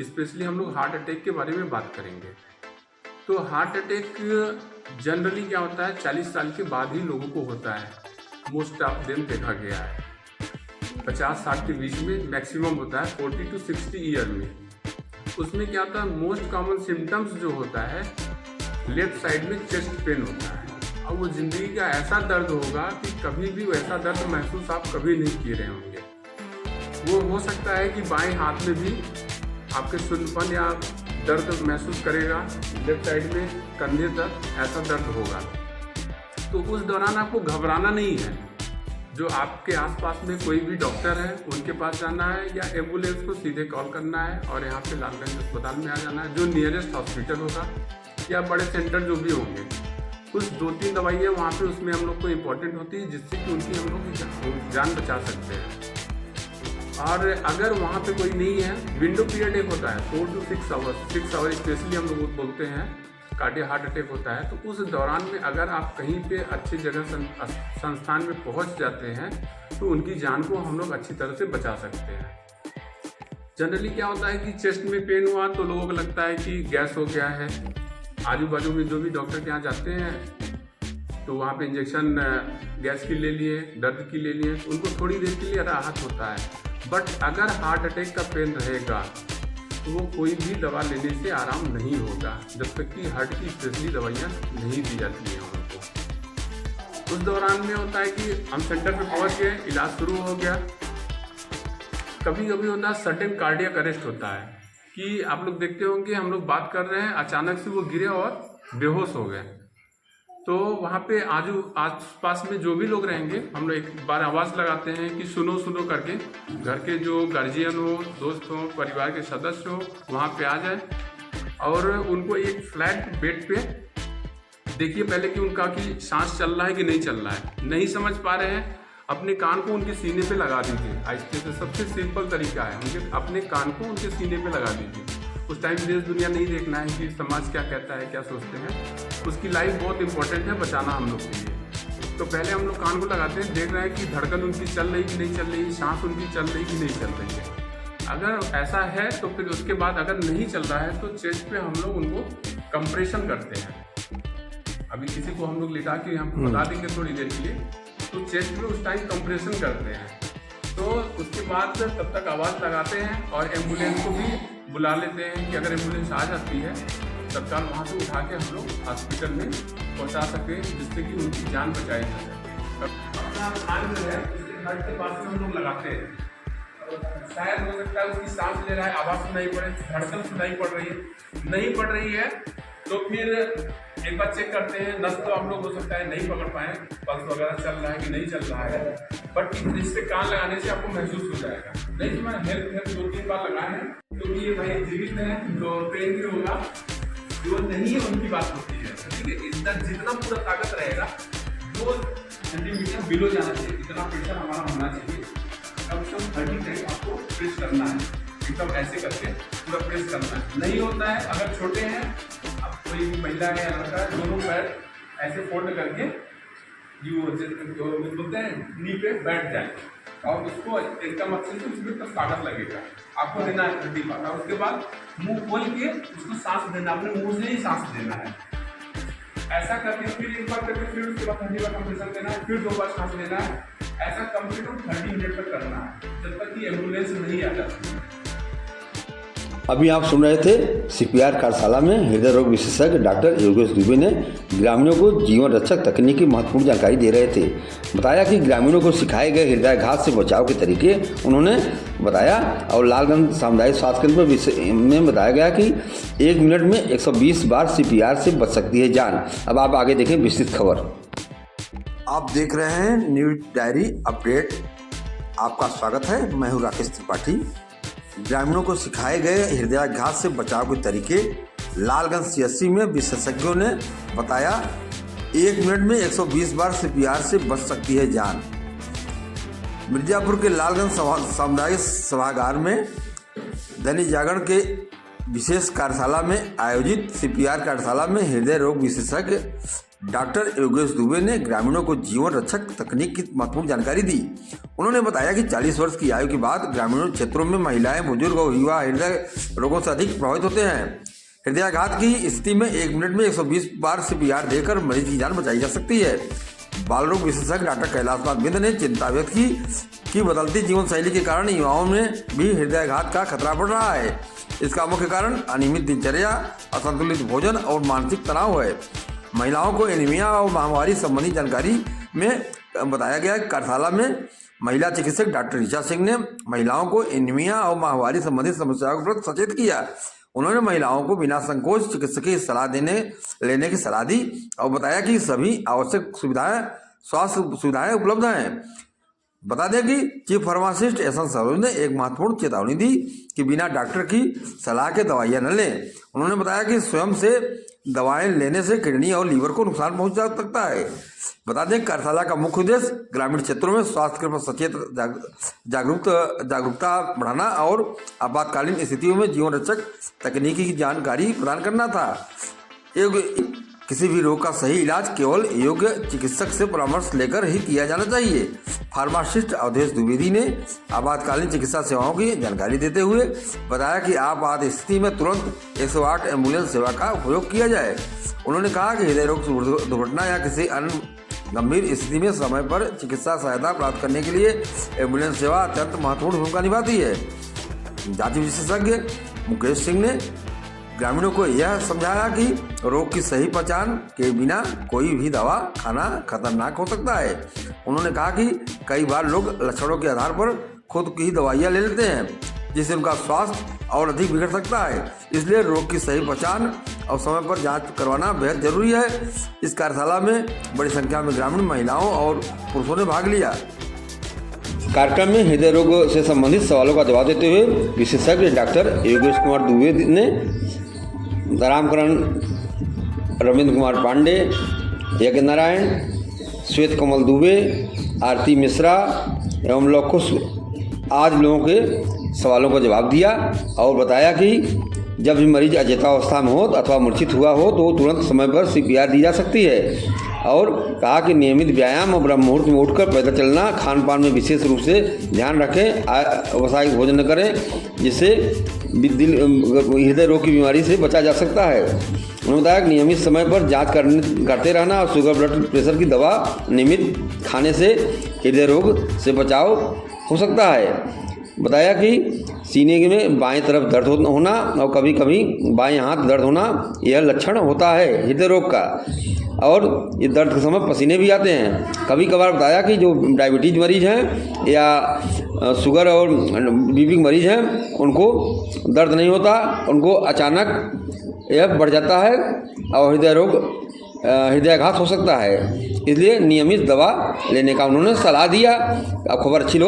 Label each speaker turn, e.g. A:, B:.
A: Specially हम लोग heart attack के बारे में बात करेंगे। तो हार्ट अटैक जनरली क्या होता है, 40 साल के बाद ही लोगों को होता है। मोस्ट ऑफ देम देखा गया है 50-60 के बीच में मैक्सिमम होता है, 40 to 60 ईयर में। उसमें क्या होता है, मोस्ट कॉमन सिम्टम्स जो होता है, लेफ्ट साइड में चेस्ट पेन होता है। और वो ज़िंदगी का ऐसा दर्द होगा कि कभी भी वैसा दर्द महसूस आप कभी नहीं किए रहे होंगे। वो हो सकता है कि बाएं हाथ में भी आपके सुन्नपन या दर्द महसूस करेगा, लेफ्ट साइड में कंधे तक ऐसा दर्द होगा। तो उस दौरान आपको घबराना नहीं है। जो आपके आसपास में कोई भी डॉक्टर है उनके पास जाना है या एम्बुलेंस को सीधे कॉल करना है और यहाँ पे लालगंज अस्पताल में आ जाना है, जो नियरेस्ट हॉस्पिटल होगा या बड़े सेंटर जो भी होंगे। कुछ 2-3 दवाइयाँ वहाँ पे उसमें हम लोग को इम्पोर्टेंट होती है, जिससे कि उनकी हम लोग की जान बचा सकते हैं। और अगर वहाँ पे कोई नहीं है, विंडो पीरियड एक होता है 4 to 6 आवर्स, 6 आवर स्पेशली हम लोग बोलते हैं, कार्डियक हार्ट अटैक होता है। तो उस दौरान में अगर आप कहीं पे अच्छी जगह संस्थान में पहुँच जाते हैं तो उनकी जान को हम लोग अच्छी तरह से बचा सकते हैं। जनरली क्या होता है कि चेस्ट में पेन हुआ तो लोगों को लगता है कि गैस हो गया है। आजू बाजू में जो भी डॉक्टर के यहाँ जाते हैं तो वहाँ पे इंजेक्शन गैस की ले लिए, दर्द की ले लिए, तो उनको थोड़ी देर के लिए राहत होता है। बट अगर हार्ट अटैक का पेन रहेगा तो वो कोई भी दवा लेने से आराम नहीं होगा, जब तक कि हार्ट की स्पेशली दवाइयाँ नहीं दी जाती हैं उनको। उस दौरान में होता है कि हम सेंटर पे पहुँच गए, इलाज शुरू हो गया। कभी कभी होता है सडन कार्डियक अरेस्ट होता है कि आप लोग देखते होंगे, हम लोग बात कर रहे हैं, अचानक से वो गिरे और बेहोश हो गए। तो वहाँ पे आस पास में जो भी लोग रहेंगे, हम लोग एक बार आवाज़ लगाते हैं कि सुनो सुनो करके। घर के जो गार्जियन हो, दोस्त हो, परिवार के सदस्य हो, वहाँ पे आ जाए और उनको एक फ्लैट बेड पे देखिए पहले कि उनका कि सांस चल रहा है कि नहीं चल रहा है। नहीं समझ पा रहे हैं, अपने कान को उनके सीने पे लगा दीजिए आहिस्ते से। सबसे सिंपल तरीका है, उनके अपने कान को उनके सीने पे लगा दीजिए। उस टाइम देश दुनिया नहीं देखना है कि समाज क्या कहता है, क्या सोचते हैं। उसकी लाइफ बहुत इंपॉर्टेंट है, बचाना हम लोग के लिए। तो पहले हम लोग कान को लगाते हैं, देख रहे हैं कि धड़कन उनकी चल रही कि नहीं चल रही, सांस उनकी चल रही कि नहीं चल रही है। अगर ऐसा है तो फिर उसके बाद अगर नहीं चल रहा है तो चेस्ट पे हम लोग उनको कंप्रेशन करते हैं। अभी किसी को हम लोग लिटा के हमको बता देंगे थोड़ी देर के लिए, तो चेस्ट में उस टाइम कंप्रेशन करते हैं। तो उसके बाद तब तक आवाज़ लगाते हैं और एम्बुलेंस को भी बुला लेते हैं कि अगर एम्बुलेंस आ जाती है तत्काल वहाँ से उठा के हम लोग हॉस्पिटल में पहुँचा सकें, जिससे कि उनकी जान बचाई जा सके। अपना कान जो है उसके हार्ट के पास में हम लोग लगाते हैं। शायद हो सकता है उसकी सांस ले रहा है, आवाज़ सुनाई पड़े, धड़कन सुनाई पड़ रही है। नहीं पड़ रही है तो फिर एक बार चेक करते हैं। नस तो आप लोग हो सकता है नहीं पकड़ पाए, पल्स वगैरह चल रहा है कि नहीं चल रहा है, बट इससे कान लगाने से आपको महसूस हो जाएगा। नहीं तो मैंने हेल्प 2-3 बार लगाए हैं, क्योंकि ये भाई जीवित है तो ट्रेन भी होगा, जो नहीं है उनकी बात होती है। ठीक है, जितना पूरा ताकत रहेगा 2 सेंटीमीटर बिलो जाना चाहिए, इतना प्रेशर हमारा होना चाहिए। कम से कम 30 टाइम आपको प्रेस करना है, एकदम ऐसे करके पूरा प्रेस करना है। नहीं होता है, अगर छोटे हैं, अब कोई महिला है या लड़का है, दोनों पैर ऐसे फोल्ड करके जो बोलते हैं नी पे बैठ जाए और उसको एकदम अच्छे से उसमें तब ताकत लगेगा। आपको देना है 30 बार और उसके बाद मुंह खोल के उसको सांस देना, अपने मुंह से ही सांस देना है। ऐसा करके फिर एक बार करके फिर उसके बाद 30 बार कंप्रेशन देना है, फिर 2 बार सांस लेना है। ऐसा कम से कम 30 मिनट तक करना है, जब तक कि एम्बुलेंस नहीं आ जाती।
B: अभी आप सुन रहे थे सीपीआर कार्यशाला में हृदय रोग विशेषज्ञ डॉक्टर योगेश दुबे ने ग्रामीणों को जीवन रक्षक तकनीक की महत्वपूर्ण जानकारी दे रहे थे। बताया कि ग्रामीणों को सिखाए गए हृदयाघात से बचाव के तरीके उन्होंने बताया और लालगंज सामुदायिक स्वास्थ्य केंद्र में बताया गया कि 1 मिनट में 120 बार सीपीआर से बच सकती है जान। अब आप आगे देखें विस्तृत खबर।
C: आप देख रहे हैं न्यूज डायरी अपडेट। आपका स्वागत है, मैं हूँ राकेश त्रिपाठी। ग्रामीणों को सिखाए गए हृदयाघात से बचाव के तरीके लालगंज सीएचसी में विशेषज्ञों ने बताया 1 मिनट में 120 बार सीपीआर से बच सकती है जान। मिर्जापुर के लालगंज सामुदायिक सभागार में दैनिक जागरण के विशेष कार्यशाला में आयोजित सीपीआर कार्यशाला में हृदय रोग विशेषज्ञ डॉक्टर योगेश दुबे ने ग्रामीणों को जीवन रक्षक तकनीक की महत्वपूर्ण जानकारी दी। उन्होंने बताया कि 40 वर्ष की आयु के बाद ग्रामीण क्षेत्रों में महिलाएं, बुजुर्ग और युवा हृदय रोगों से अधिक प्रभावित होते हैं। हृदयाघात की स्थिति में 1 मिनट में 120 बार CPR देकर मरीज की जान बचाई जा सकती है। बाल रोग विशेषज्ञ डॉक्टर कैलाशनाथ बिंद ने चिंता व्यक्त की कि बदलती जीवन शैली के कारण युवाओं में भी हृदयाघात का खतरा बढ़ रहा है। इसका मुख्य कारण अनियमित दिनचर्या, असंतुलित भोजन और मानसिक तनाव है। महिलाओं को एनीमिया और माहवारी संबंधी जानकारी में बताया गया कि कार्यशाला में महिला चिकित्सक डॉक्टर ऋचा सिंह ने महिलाओं को एनीमिया और माहवारी संबंधी समस्याओं के प्रति सचेत किया। उन्होंने महिलाओं को बिना संकोच चिकित्सकीय सलाह लेने की सलाह दी और बताया कि सभी आवश्यक स्वास्थ्य सुविधाएं उपलब्ध हैं। बता दें कि चीफ फार्मासिस्ट एस.एन. सरोज ने एक महत्वपूर्ण चेतावनी दी कि बिना डॉक्टर की सलाह के दवाइयां न लें। उन्होंने बताया कि स्वयं से दवाएं लेने से किडनी और लीवर को नुकसान पहुंच सकता है। बता दें कार्यशाला का मुख्य उद्देश्य ग्रामीण क्षेत्रों में स्वास्थ्य के प्रति सचेत जागरूकता बढ़ाना और आपातकालीन स्थितियों में जीवन रक्षक तकनीकी की जानकारी प्रदान करना था। किसी भी रोग का सही इलाज केवल योग्य चिकित्सक से परामर्श लेकर ही किया जाना चाहिए। फार्मासिस्ट अवधेश द्विवेदी ने आपातकालीन चिकित्सा सेवाओं की जानकारी देते हुए बताया कि आपात स्थिति में तुरंत 108 एम्बुलेंस सेवा का उपयोग किया जाए। उन्होंने कहा कि हृदय रोग दुर्घटना या किसी अन्य गंभीर स्थिति में समय पर चिकित्सा सहायता प्राप्त करने के लिए एम्बुलेंस सेवा अत्यंत महत्वपूर्ण भूमिका निभाती है। जांच विशेषज्ञ मुकेश सिंह ने ग्रामीणों को यह समझाया कि रोग की सही पहचान के बिना कोई भी दवा खाना खतरनाक हो सकता है। उन्होंने कहा कि कई बार लोग लक्षणों के आधार पर खुद की दवाइयां ले लेते हैं, जिससे उनका स्वास्थ्य और अधिक बिगड़ सकता है। इसलिए रोग की सही पहचान और समय पर जांच करवाना बेहद जरूरी है। इस कार्यशाला में बड़ी संख्या में ग्रामीण महिलाओं और पुरुषों ने भाग लिया।
B: कार्यक्रम में हृदय रोग से संबंधित सवालों का जवाब देते हुए विशेषज्ञ डॉक्टर योगेश कुमार दुबे ने रामकरण, रविंद्र कुमार पांडे, यज्ञ नारायण, श्वेत कमल दुबे, आरती मिश्रा एवं लौकुश आज लोगों के सवालों का जवाब दिया और बताया कि जब भी मरीज अचेतावस्था में हो अथवा मूर्छित हुआ हो तो तुरंत समय पर CPR दी जा सकती है। और कहा कि नियमित व्यायाम और ब्रह्म मुहूर्त में उठकर पैदल चलना, खान पान में विशेष रूप से ध्यान रखें, व्यावसायिक भोजन न करें, जिससे हृदय रोग की बीमारी से बचा जा सकता है। उन्होंने बताया कि नियमित समय पर जांच करते रहना और शुगर ब्लड प्रेशर की दवा नियमित खाने से हृदय रोग से बचाव हो सकता है। बताया कि सीने में बाएं तरफ दर्द होना और कभी कभी बाएं हाथ दर्द होना यह लक्षण होता है हृदय रोग का, और इस दर्द के समय पसीने भी आते हैं। कभी कभार बताया कि जो डायबिटीज़ मरीज हैं या शुगर और BP मरीज हैं उनको दर्द नहीं होता, उनको अचानक यह बढ़ जाता है और हृदयाघात हो सकता है। इसलिए नियमित दवा लेने का उन्होंने सलाह दिया। अब खबर अच्छी